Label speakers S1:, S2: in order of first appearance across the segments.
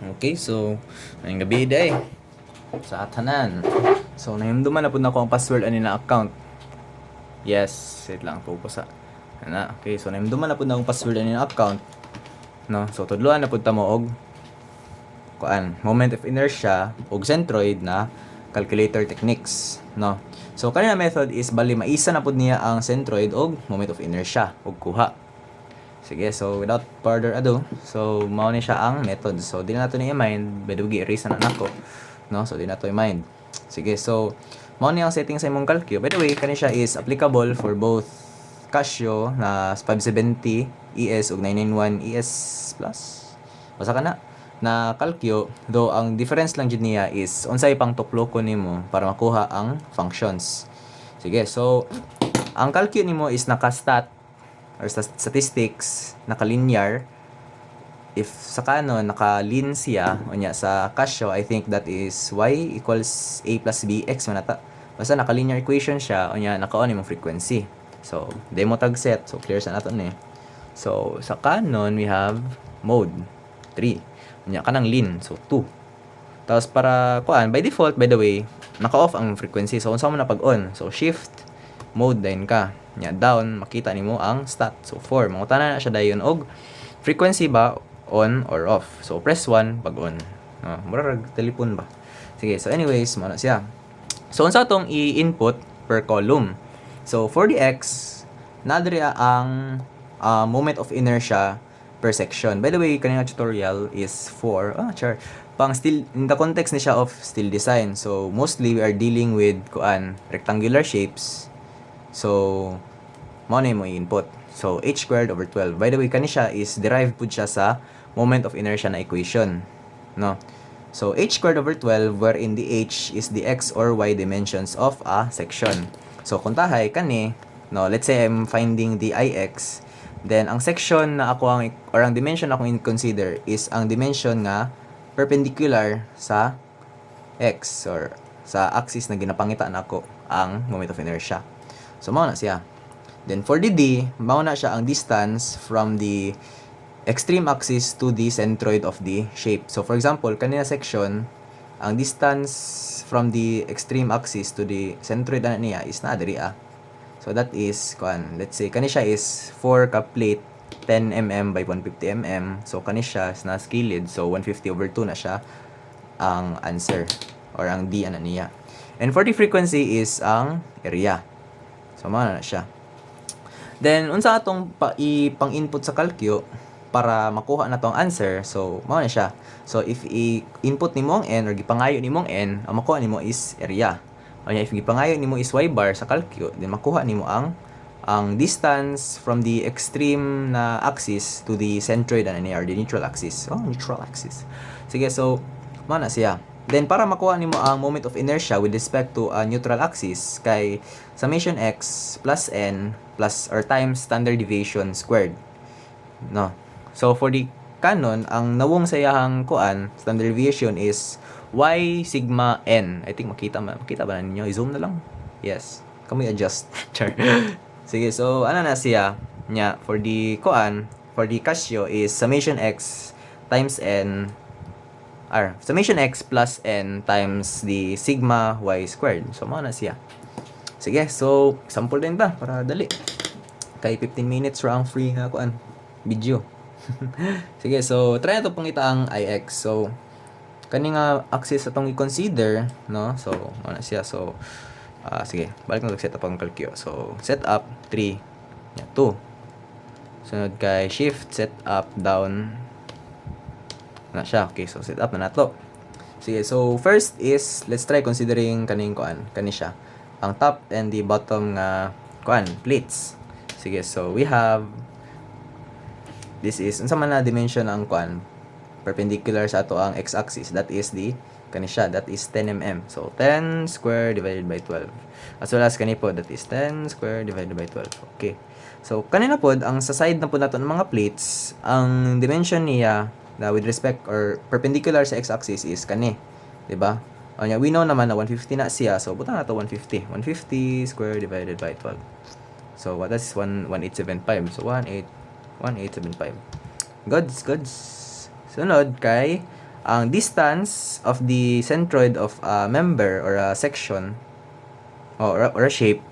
S1: Okay, so ngayong gabi day sa atanan. So nahimduman na pud nako ang password ani na account. Yes, wait lang focus sa. Ana, okay, so nahimduman na pud na akong password ani na account. No, so tudloan na pud ta mo og kuan, moment of inertia og centroid na calculator techniques, no. So kanina method is bali maisa na pud niya ang centroid og moment of inertia og kuha. Sige, so without further ado, so mao ni siya ang method. So di na nato ni i-mind, by the way, erase na nako, no? So di na to i-mind. Sige, so mao ni ang setting sa imong calcio. By the way, kani siya is applicable for both Casio na 570 ES ug 991 ES Plus. Basta kana na calcio, though ang difference lang jud niya is unsay pang tuklokon nimo para makuha ang functions. Sige, so ang calcio nimo is naka-stat or statistics, naka-linear. If sa Canon, naka-lin siya, unya sa Casio, I think that is y equals a plus bx manata. Basta naka-linear equation siya, unya naka-on yung frequency. So, demo tag set. So, clear sa natin eh. So, sa Canon, we have mode 3. Unya kanang lin, so 2. Tapos para kuan, by default, by the way, naka-off ang frequency. So, unsa mo na pag-on? So, shift mode din ka. Nya down, makita nimo ang stat. So 4, mangutana na siya dayon og frequency ba on or off. So press 1 pag on. Mura rag telepon ba. Sige, so anyways, mo na siya. So unsa tong i-input per column. So for the x, nadria ang moment of inertia per section. By the way, kanina tutorial is for pang still in the context ni siya of still design. So mostly we are dealing with kuan rectangular shapes. So, mo na mo input. So, h squared over 12. By the way, kani siya is derived pud siya sa moment of inertia na equation. No? So, h squared over 12 wherein the h is the x or y dimensions of a section. So, kung tahay kani, no, let's say I'm finding the ix, then ang section na ako ang or ang dimension ako in-consider is ang dimension nga perpendicular sa x or sa axis na ginapangita nako ang moment of inertia. So, mao na siya. Then, for the d, mao na siya ang distance from the extreme axis to the centroid of the shape. So, for example, kanina section, ang distance from the extreme axis to the centroid na niya is na diri. So, that is, let's say, kani siya is 4 ka plate, 10 mm by 150 mm. So, kani siya is na skilled. So, 150 over 2 na siya ang answer or ang d na niya. And for the frequency is ang area. So, mana na siya. Then, unsa atong pang-input sa calcio para makuha na tong answer. So, mao na siya. So, if i-input nimo ang n or gipangayo nimo ang n, ang makuha nimo is area. O if gipangayo nimo is y bar sa calcio, then makuha nimo ang distance from the extreme na axis to the centroid na niya or the neutral axis. Oh, neutral axis. Sige, so, mao na siya. Then, para makuha nimo ang moment of inertia with respect to a neutral axis, kay summation x plus n plus or times standard deviation squared. No? So, for the Canon, ang nawong sayahang kuan, standard deviation is y sigma n. I think makita ba na ninyo? I-zoom na lang. Yes. Kami adjust. Sige, so, ano na siya? Nya, for the kuan, for the Casio is summation x times n summation x plus n times the sigma y squared. So, mao na siya. Sige, so, sample din ba? Para dali. Kay 15 minutes ra ang free nga kuan video. Sige, so, try na ito pangita ang ix. So, kani nga axis atong i-consider, no? So, mao na siya. So, sige, balik na set up ang calcio. So, set up 3, 2. Sunod kay shift, set up, down, na siya. Okay, so set up na nato. Sige, so first is let's try considering kaning kani siya. Ang top and the bottom nga plates. Sige, so we have this is unsa man na dimension ang perpendicular sa ato ang x-axis. That is the kani siya, that is 10 mm. So 10 square divided by 12. As well as kani po, that is 10 square divided by 12. Okay. So kanina pod ang sa side na po nato ng mga plates, ang dimension niya na with respect or perpendicular sa x-axis is kani, di ba? We know naman na 150 na siya, so butang na to 150. 150 square divided by 12. So what is 1875? So 1875. Goods. Sunod kay ang distance of the centroid of a member or a section or a shape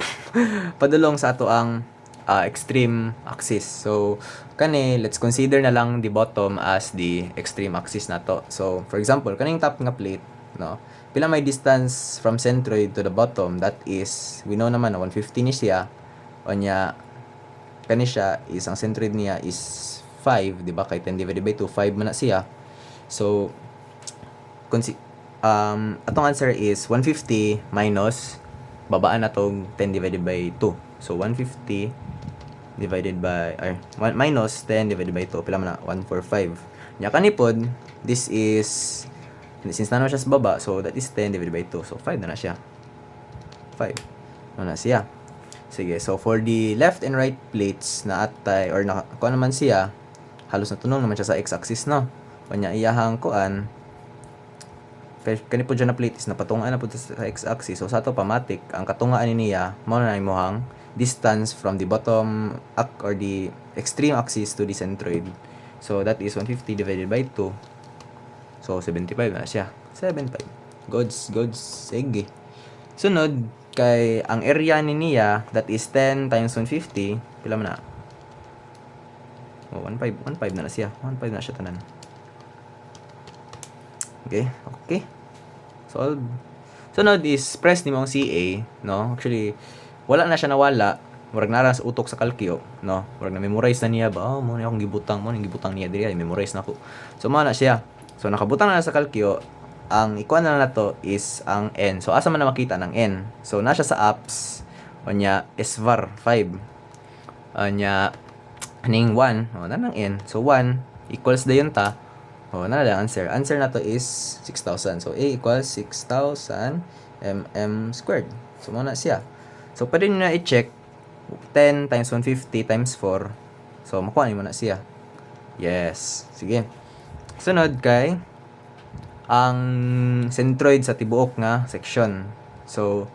S1: padulong sa ato ang extreme axis. So kani let's consider na lang the bottom as the extreme axis nato. So for example kaning top nga plate, no, pila may distance from centroid to the bottom, that is we know naman na 150 ni siya, onya kani siya is ang centroid niya is 5, di ba, kay 10 divided by 2 5 man na siya. So atong answer is 150 minus babaan na tong 10 divided by 2. So 150 divided by minus 10 divided by 2, pila man na, 145. Nya kanipod this is, since na siya sa baba, so that is 10 divided by 2. So 5 na siya. 5 na siya. Sige, so for the left and right plates na atay or na kuan naman siya, halos natunog naman siya sa x-axis, no. Kanya iyahang kuan kani po dyan na plate is napatungaan na po sa x-axis. So sa ato pamatic, ang katungaan niya mao na imong distance from the bottom or the extreme axis to the centroid. So that is 150 divided by 2. So 75 na siya. 75. Goods. Sige. Sunod kay ang area niya, that is 10 times 150, pila man na? 15 na siya. 15 na siya tanan. Okay. Solve. Sunod is press ni mong CA, no? Actually, wala na siya nawala. Murag nara sa utok sa kalkyo, no? Murag na-memorize na niya ba? Mo ni akong gibutang niya diri, memorize na ko. So mao na siya. So nakabutang na sa kalkyo. Ang ikuan na nato is ang n. So asa man na makita ng n? So na siya sa apps. Onya SVAR 5. Onya aning 1, na ng n. So 1 equals dayon ta. Na lang answer. Answer na to is 6,000. So A equals 6,000 mm squared. So muna siya. So pwede nyo na i-check 10 times 150 times 4. So makuha nyo na siya. Yes. Sige. Sunod kay ang centroid sa tibuok nga section. So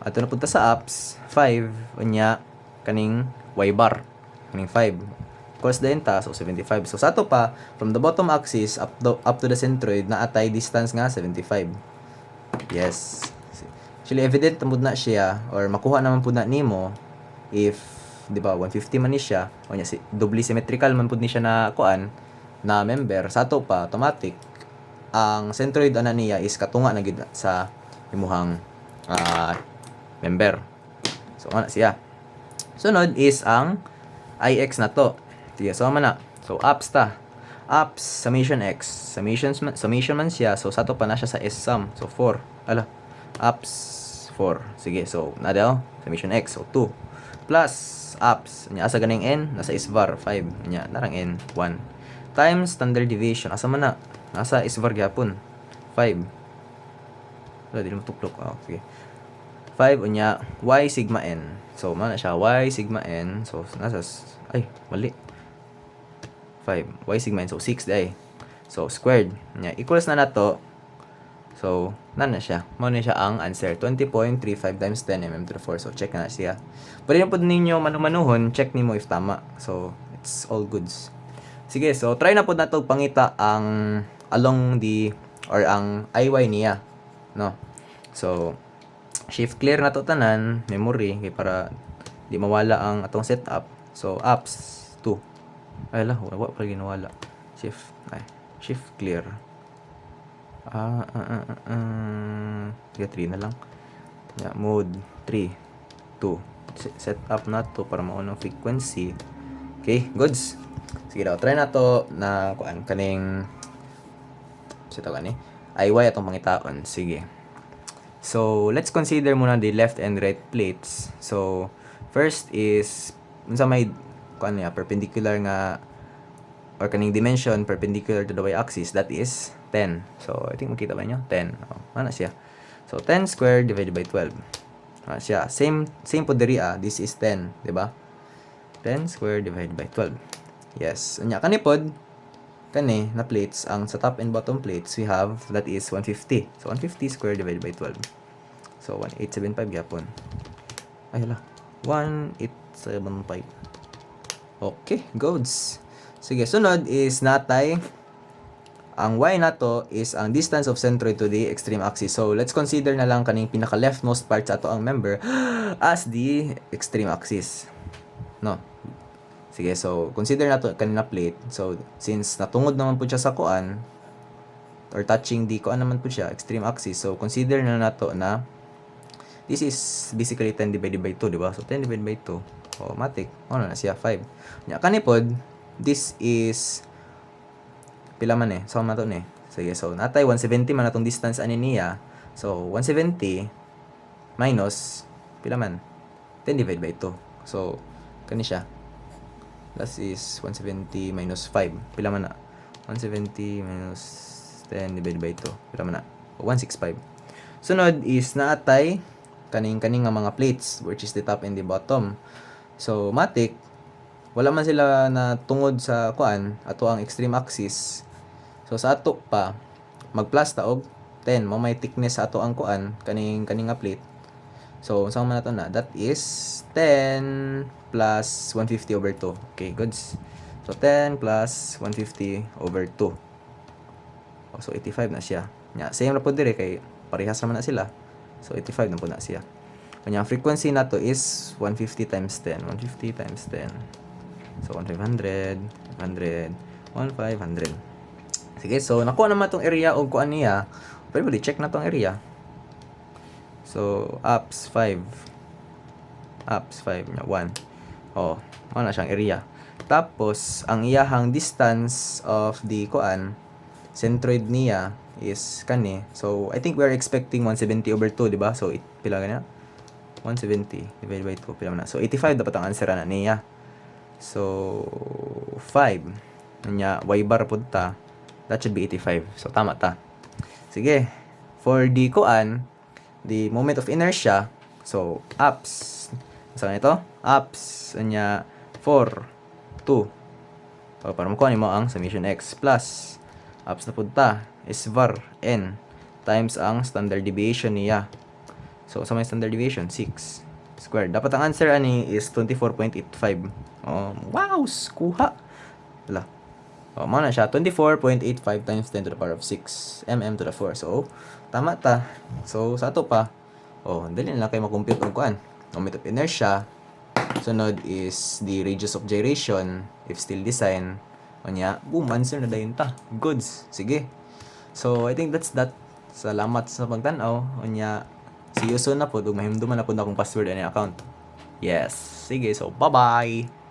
S1: ato na punta sa apps 5 unya kaning y bar. Kaning 5. Equals din ta, so 75. So sa ato pa, from the bottom axis up to the centroid na atay distance nga 75. Yes. Actually evident mud na siya or makuha naman pud na nimo if di ba 150 man ni siya o nya doubly symmetrical man pud ni siya na kuan na member. Sa ato pa automatic ang centroid ana niya is katunga na gid sa imuhang member. So ana siya. Sunod is ang IX na to. Sige, so man na. So apps ta. Apps summation x. Summation man siya. So sa to pa na siya sa S sum. So 4. Ala. Apps 4. Sige, so na daw summation x. So 2 plus apps. Nya asa ganing n nasa SVAR 5. Nya narang n 1 times standard deviation. Asa man na? Nasa SVAR gyapon 5. Wala di mo tuklok. Okay. 5 unya y sigma n. So man na siya y sigma n. So nasa mali. 5 y sigma n, so 6 day. So squared nya equals na nato. So na siya. Mao na siya ang answer 20.35 times 10 mm to the 4. So check na siya. Pwede na pud ninyo manumanuhon, check nimo if tama. So it's all goods. Sige, so try na pud nato pangita ang along the or ang IY niya, no. So shift clear na to tanan, memory kay para di mawala ang atong setup. So apps 2. Ay la, wala pa ginawala. Shift clear. 3 na lang. Yeah, mode 3 2. Set up na to para maunang frequency. Okay, goods. Sige daw, try na to na kuan kaning set up ani. IY atong pangitaon. Sige. So, let's consider muna the left and right plates. So, first is unsa may kuan niya perpendicular nga or kaning dimension perpendicular to the y-axis, that is 10. So I think makita ba niyo 10. Ano siya? So 10 squared divided by 12. Siya same po diri this is 10, di ba? 10 squared divided by 12. Yes. Unya kanipod kani na plates ang sa top and bottom plates we have, that is 150. So 150 squared divided by 12. So 1875 gyapon. Ay hala. 1875. Okay, goods. Sige, sunod is natay ang y na to is ang distance of centroid to the extreme axis. So, let's consider na lang kaning pinaka-leftmost part sa ato ang member as the extreme axis. No? Sige, so, consider na to kanina plate. So, since natungod naman po siya sa kuan, or touching the kuan naman po siya, extreme axis. So, consider na nato na this is basically 10 divided by 2, di ba? So, 10 divided by 2, automatic. Ano na siya? 5. Nya, kanipod, this is pila man eh. So, man to eh. Sige, so, natay 170 man atong distance ani niya. So, 170 minus, pila man? 10 divided by 2. So, kani siya. That is 170 minus 5. Pila man na? 170 minus 10 divided by 2. Pila man na? 165. Sunod is naatay kaning nga mga plates, which is the top and the bottom. So, matik, wala man sila na tungod sa kuan ato ang extreme axis. So sa ato pa mag-plus ta og 10 mo may thickness sa ato ang kuan kaning nga plate. So unsa man nato na, that is 10 plus 150 over 2. Okay, goods. So 10 plus 150 over 2. So 85 na siya. Nya same ra pud dire kay parehas naman na sila. So 85 na pud na siya. Kanya frequency nato is 150 times 10. 150 times 10. So 1500, 100, 1500. Sige, so nakuha naman tong area o kuan niya. Pero check na tong area. So, apps 5. Apps 5 nya 1. Oh, ano na siyang area. Tapos, ang iyahang distance of the kuan, centroid niya is kani. So, I think we are expecting 170 over 2, di ba? So, pila ganyan? 170 divided by 2, pila na. So, 85 dapat ang answer na niya. So, 5. Nya, y bar punta. That should be 85. So, tama ta. Sige. For the kuan, the moment of inertia, so, ups. Saan ito? Ups. Anya, 4, 2. So, para makuha mo ang summation x plus, ups na punta, is var n times ang standard deviation niya. So, sa may standard deviation, 6 squared. Dapat ang answer ani is 24.85. Wow! Kuha! Wala. Mana siya, 24.85 times 10 to the power of 6 mm to the 4. So, tama ta. So, sa ato pa, dali na lang kayo makompute ang kuan. Moment of inertia. Sunod is the radius of gyration if still design. Onya, boom, answer na dayon ta. Goods. Sige. So, I think that's that. Salamat sa pagtanaw. Onya, see you soon na po. Ug mahimduman na po na akong password ani account. Yes. Sige. So, bye-bye.